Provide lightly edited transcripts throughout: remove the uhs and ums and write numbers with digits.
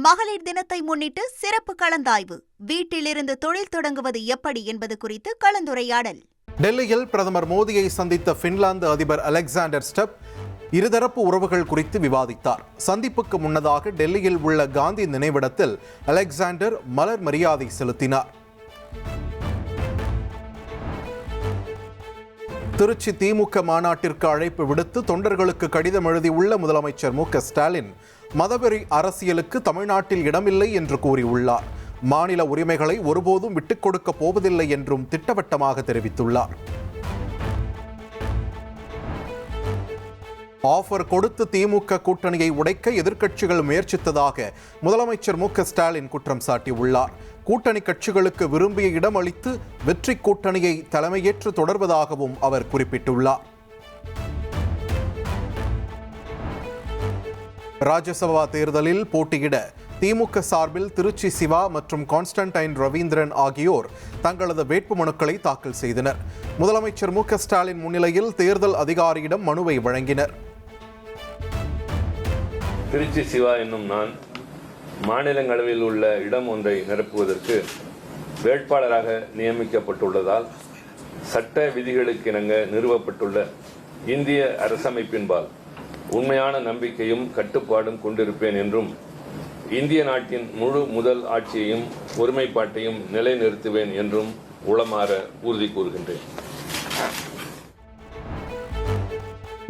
மகளிர் தினத்தை முன்னிட்டு சிறப்பு கலந்தாய்வு. வீட்டிலிருந்து தொழில் தொடங்குவது எப்படி என்பது குறித்து கலந்துரையாடல். டெல்லியில் பிரதமர் மோடியை சந்தித்த பின்லாந்து அதிபர் அலெக்சாண்டர் ஸ்டப் இருதரப்பு உறவுகள் குறித்து விவாதித்தார். சந்திப்புக்கு முன்னதாக டெல்லியில் உள்ள காந்தி நினைவிடத்தில் அலெக்சாண்டர் மலர் மரியாதை செலுத்தினார். திருச்சி திமுக மாநாட்டிற்கு அழைப்பு விடுத்து தொண்டர்களுக்கு கடிதம் எழுதியுள்ள முதலமைச்சர் மு.க.ஸ்டாலின் மதவெறி அரசியலுக்கு தமிழ்நாட்டில் இடமில்லை என்று கூறியுள்ளார். மாநில உரிமைகளை ஒருபோதும் விட்டுக் கொடுக்க போவதில்லை என்றும் திட்டவட்டமாக தெரிவித்துள்ளார். ஆஃபர் கொடுத்து திமுக கூட்டணியை உடைக்க எதிர்க்கட்சிகள் முயற்சித்ததாக முதலமைச்சர் மு.க.ஸ்டாலின் குற்றம் சாட்டியுள்ளார். கூட்டணி கட்சிகளுக்கு விரும்பிய இடம் அளித்து வெற்றி கூட்டணியை தலைமையேற்று தொடர்வதாகவும் அவர் குறிப்பிட்டுள்ளார். ராஜ்யசபா தேர்தலில் போட்டியிட திமுக சார்பில் திருச்சி சிவா மற்றும் கான்ஸ்டன்டைன் ரவீந்திரன் ஆகியோர் தங்களது வேட்புமனுக்களை தாக்கல் செய்தனர். முதலமைச்சர் மு.க.ஸ்டாலின் முன்னிலையில் தேர்தல் அதிகாரியிடம் மனுவை வழங்கினர். திருச்சி சிவா என்னும் நான் மாநிலங்களவில் உள்ள இடம் ஒன்றை நிரப்புவதற்கு வேட்பாளராக நியமிக்கப்பட்டுள்ளதால் சட்ட விதிகளுக்கிணங்க நிறுவப்பட்டுள்ள இந்திய அரசமைப்பின்பால் உண்மையான நம்பிக்கையும் கட்டுப்பாடும் கொண்டிருப்பேன் என்றும் இந்திய நாட்டின் முழு முதல் ஆட்சியையும் ஒருமைப்பாட்டையும் நிலைநிறுத்துவேன் என்றும் உளமாற உறுதி கூறுகின்றேன்.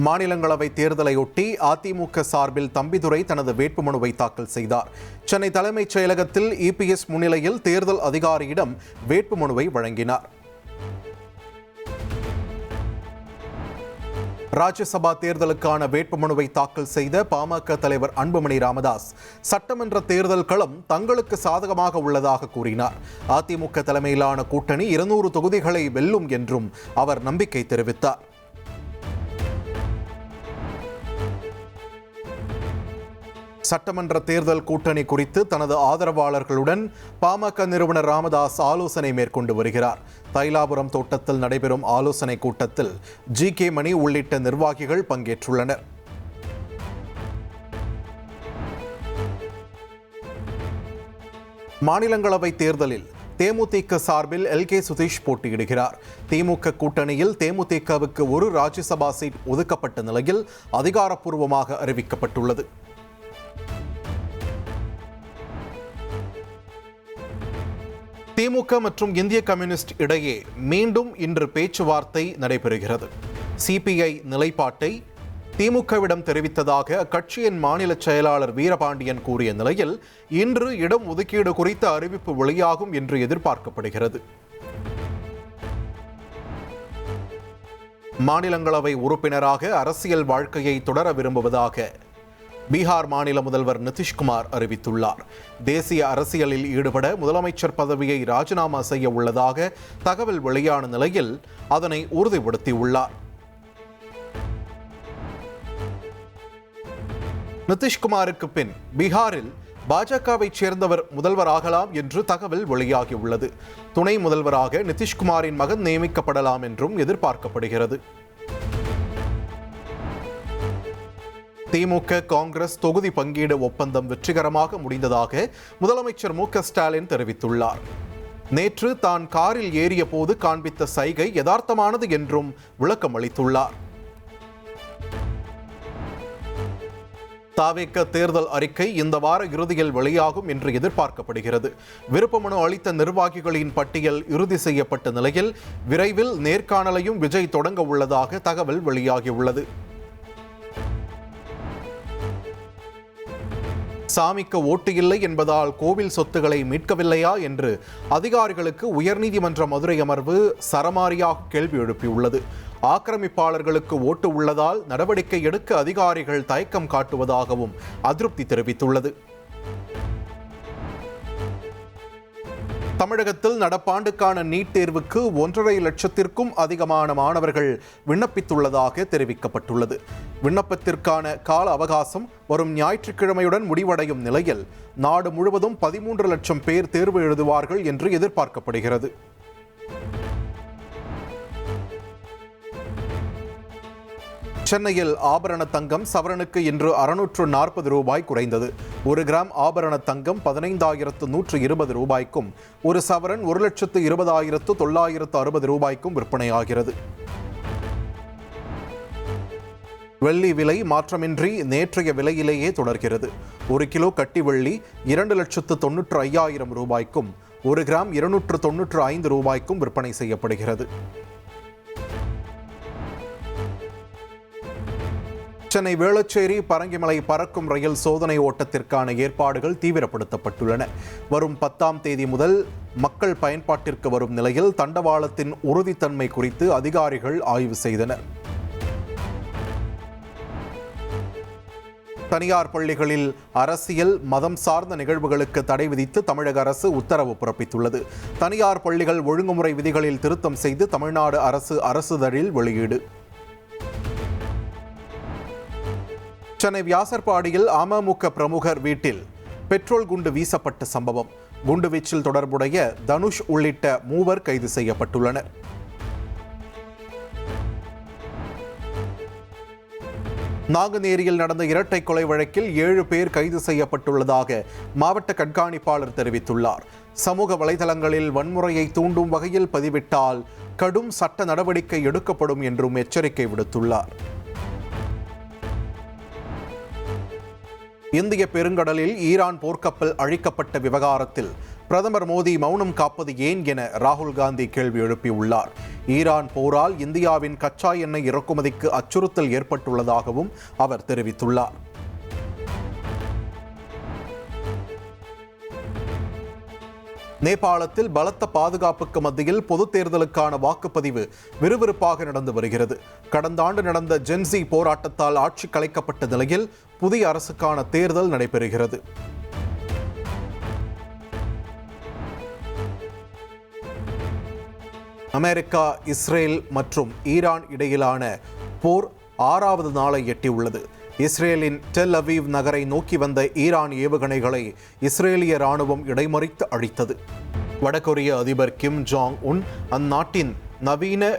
மாநிலங்களவை தேர்தலையொட்டி அதிமுக சார்பில் தம்பிதுரை தனது வேட்புமனுவை தாக்கல் செய்தார். சென்னை தலைமைச் செயலகத்தில் இபிஎஸ் முன்னிலையில் தேர்தல் அதிகாரியிடம் வேட்புமனுவை வழங்கினார். ராஜ்யசபா தேர்தலுக்கான வேட்புமனுவை தாக்கல் செய்த பாமக தலைவர் அன்புமணி ராமதாஸ் சட்டமன்ற தேர்தல் களம் தங்களுக்கு சாதகமாக உள்ளதாக கூறினார். அதிமுக தலைமையிலான கூட்டணி 200 தொகுதிகளை வெல்லும் என்றும் அவர் நம்பிக்கை தெரிவித்தார். சட்டமன்ற தேர்தல் கூட்டணி குறித்து தனது ஆதரவாளர்களுடன் பாமக நிறுவனர் ராமதாஸ் ஆலோசனை மேற்கொண்டு வருகிறார். தைலாபுரம் தோட்டத்தில் நடைபெறும் ஆலோசனை கூட்டத்தில் ஜி.கே. மணி உள்ளிட்ட நிர்வாகிகள் பங்கேற்றுள்ளனர். மாநிலங்களவை தேர்தலில் தேமுதிக சார்பில் எல்.கே. சுதீஷ் போட்டியிடுகிறார். திமுக கூட்டணியில் தேமுதிகவுக்கு ஒரு ராஜ்யசபா சீட் ஒதுக்கப்பட்ட நிலையில் அதிகாரப்பூர்வமாக அறிவிக்கப்பட்டுள்ளது. திமுக மற்றும் இந்திய கம்யூனிஸ்ட் இடையே மீண்டும் இன்று பேச்சுவார்த்தை நடைபெறுகிறது. சிபிஐ நிலைப்பாட்டை திமுகவிடம் தெரிவித்ததாக அக்கட்சியின் மாநில செயலாளர் வீரபாண்டியன் கூறிய நிலையில் இன்று இடம் ஒதுக்கீடு குறித்த அறிவிப்பு வெளியாகும் என்று எதிர்பார்க்கப்படுகிறது. மாநிலங்களவை உறுப்பினராக அரசியல் வாழ்க்கையை தொடர விரும்புவதாக பீகார் மாநில முதல்வர் நிதிஷ்குமார் அறிவித்துள்ளார். தேசிய அரசியலில் ஈடுபட முதலமைச்சர் பதவியை ராஜினாமா செய்ய உள்ளதாக தகவல் வெளியான நிலையில் அதனை உறுதிப்படுத்தியுள்ளார். நிதிஷ்குமாருக்கு பின் பீகாரில் பாஜகவை சேர்ந்தவர் முதல்வராகலாம் என்று தகவல் வெளியாகியுள்ளது. துணை முதல்வராக நிதிஷ்குமாரின் மகன் நியமிக்கப்படலாம் என்றும் எதிர்பார்க்கப்படுகிறது. திமுக காங்கிரஸ் தொகுதி பங்கீடு ஒப்பந்தம் வெற்றிகரமாக முடிந்ததாக முதலமைச்சர் மு.க.ஸ்டாலின் தெரிவித்துள்ளார். நேற்று தான் காரில் ஏறிய போது காண்பித்த சைகை யதார்த்தமானது என்றும் விளக்கம் அளித்துள்ளார். தாவேக தேர்தல் அறிக்கை இந்த வார இறுதியில் வெளியாகும் என்று எதிர்பார்க்கப்படுகிறது. விருப்பமனு அளித்த நிர்வாகிகளின் பட்டியல் இறுதி செய்யப்பட்ட நிலையில் விரைவில் நேர்காணலையும் விஜய் தொடங்க உள்ளதாக தகவல் வெளியாகியுள்ளது. சாமிக்கு ஓட்டு இல்லை என்பதால் கோவில் சொத்துக்களை மீட்கவில்லையா என்று அதிகாரிகளுக்கு உயர்நீதிமன்ற மதுரை அமர்வு சரமாரியாக கேள்வி எழுப்பியுள்ளது. ஆக்கிரமிப்பாளர்களுக்கு ஓட்டு உள்ளதால் நடவடிக்கை எடுக்க அதிகாரிகள் தயக்கம் காட்டுவதாகவும் அதிருப்தி தெரிவித்துள்ளது. தமிழகத்தில் நடப்பாண்டுக்கான நீட் தேர்வுக்கு 1.5 லட்சத்திற்கும் அதிகமான மாணவர்கள் விண்ணப்பித்துள்ளதாக தெரிவிக்கப்பட்டுள்ளது. விண்ணப்பத்திற்கான கால அவகாசம் வரும் ஞாயிற்றுக்கிழமையுடன் முடிவடையும் நிலையில் நாடு முழுவதும் 13 லட்சம் பேர் தேர்வு எழுதுவார்கள் என்று எதிர்பார்க்கப்படுகிறது. சென்னையில் ஆபரண தங்கம் சவரனுக்கு இன்று 640 ரூபாய் குறைந்தது. 1 கிராம் ஆபரண தங்கம் 15,120 ரூபாய்க்கும், ஒரு சவரன் 1,20,960 ரூபாய்க்கும் விற்பனையாகிறது. வெள்ளி விலை மாற்றமின்றி நேற்றைய விலையிலேயே தொடர்கிறது. 1 கிலோ கட்டி வெள்ளி 2,95,000 ரூபாய்க்கும், 1 கிராம் 295 ரூபாய்க்கும் விற்பனை செய்யப்படுகிறது. சென்னை வேளச்சேரி பரங்கிமலை பறக்கும் ரயில் சோதனை ஓட்டத்திற்கான ஏற்பாடுகள் தீவிரப்படுத்தப்பட்டுள்ளன. வரும் 10ஆம் தேதி முதல் மக்கள் பயன்பாட்டிற்கு வரும் நிலையில் தண்டவாளத்தின் உறுதித்தன்மை குறித்து அதிகாரிகள் ஆய்வு செய்தனர். தனியார் பள்ளிகளில் அரசியல், மதம் சார்ந்த நிகழ்வுகளுக்கு தடை விதித்து தமிழக அரசு உத்தரவு பிறப்பித்துள்ளது. தனியார் பள்ளிகள் ஒழுங்குமுறை விதிகளில் திருத்தம் செய்து தமிழ்நாடு அரசு அரசிதழில் வெளியீடு. சென்னை வியாசர்பாடியில் அமமுக பிரமுகர் வீட்டில் பெட்ரோல் குண்டு வீசப்பட்ட சம்பவம். குண்டுவீச்சில் தொடர்புடைய தனுஷ் உள்ளிட்ட 3 கைது செய்யப்பட்டுள்ளனர். நாங்குநேரியில் நடந்த இரட்டை கொலை வழக்கில் 7 பேர் கைது செய்யப்பட்டுள்ளதாக மாவட்ட கண்காணிப்பாளர் தெரிவித்துள்ளார். சமூக வலைதளங்களில் வன்முறையை தூண்டும் வகையில் பதிவிட்டால் கடும் சட்ட நடவடிக்கை எடுக்கப்படும் என்றும் எச்சரிக்கை விடுத்துள்ளார். இந்திய பெருங்கடலில் ஈரான் போர்க்கப்பல் அழிக்கப்பட்ட விவகாரத்தில் பிரதமர் மோடி மௌனம் காப்பது ஏன் என ராகுல் காந்தி கேள்வி எழுப்பியுள்ளார். ஈரான் போரால் இந்தியாவின் கச்சா எண்ணெய் இறக்குமதிக்கு அச்சுறுத்தல் ஏற்பட்டுள்ளதாகவும் அவர் தெரிவித்துள்ளார். நேபாளத்தில் பலத்த பாதுகாப்புக்கு மத்தியில் பொதுத் தேர்தலுக்கான வாக்குப்பதிவு விறுவிறுப்பாக நடந்து வருகிறது. கடந்த ஆண்டு நடந்த ஜென்சி போராட்டத்தால் ஆட்சி கலைக்கப்பட்ட நிலையில் புதிய அரசுக்கான தேர்தல் நடைபெறுகிறது. அமெரிக்கா, இஸ்ரேல் மற்றும் ஈரான் இடையிலான போர் 6வது நாளை எட்டியுள்ளது. இஸ்ரேலின் டெல் அவீவ் நகரை நோக்கி வந்த ஈரான் ஏவுகணைகளை இஸ்ரேலிய ராணுவம் இடைமறித்து அழித்தது. வடகொரிய அதிபர் கிம் ஜாங் உன் அந்நாட்டின் நவீன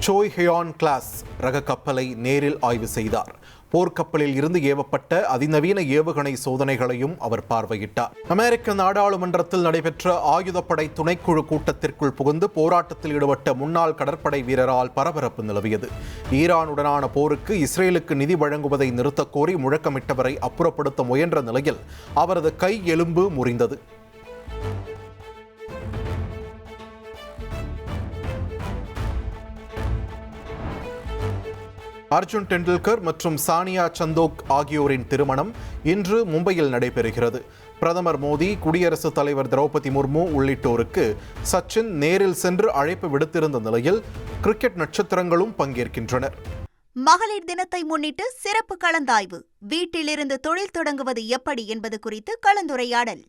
சோய்ஹியான் கிளாஸ் ரக கப்பலை நேரில் ஆய்வு செய்தார். போர்க்கப்பலில் இருந்து ஏவப்பட்ட அதிநவீன ஏவுகணை சோதனைகளையும் அவர் பார்வையிட்டார். அமெரிக்க நாடாளுமன்றத்தில் நடைபெற்ற ஆயுதப்படை துணைக்குழு கூட்டத்திற்குள் புகுந்து போராட்டத்தில் ஈடுபட்ட முன்னாள் கடற்படை வீரரால் பரபரப்பு நிலவியது. ஈரானுடனான போருக்கு இஸ்ரேலுக்கு நிதி வழங்குவதை நிறுத்தக் கோரி முழக்கமிட்டவரை அப்புறப்படுத்த முயன்ற நிலையில் அவரது கை எலும்பு முறிந்தது. அர்ஜுன் டெண்டுல்கர் மற்றும் சானியா சந்தோக் ஆகியோரின் திருமணம் இன்று மும்பையில் நடைபெறுகிறது. பிரதமர் மோடி, குடியரசுத் தலைவர் திரௌபதி முர்மு உள்ளிட்டோருக்கு சச்சின் நேரில் சென்று அழைப்பு விடுத்திருந்த நிலையில் கிரிக்கெட் நட்சத்திரங்களும் பங்கேற்கின்றனர். மகளிர் தினத்தை முன்னிட்டு சிறப்பு கலந்தாய்வு. வீட்டிலிருந்து தொழில் தொடங்குவது எப்படி என்பது குறித்து கலந்துரையாடல்.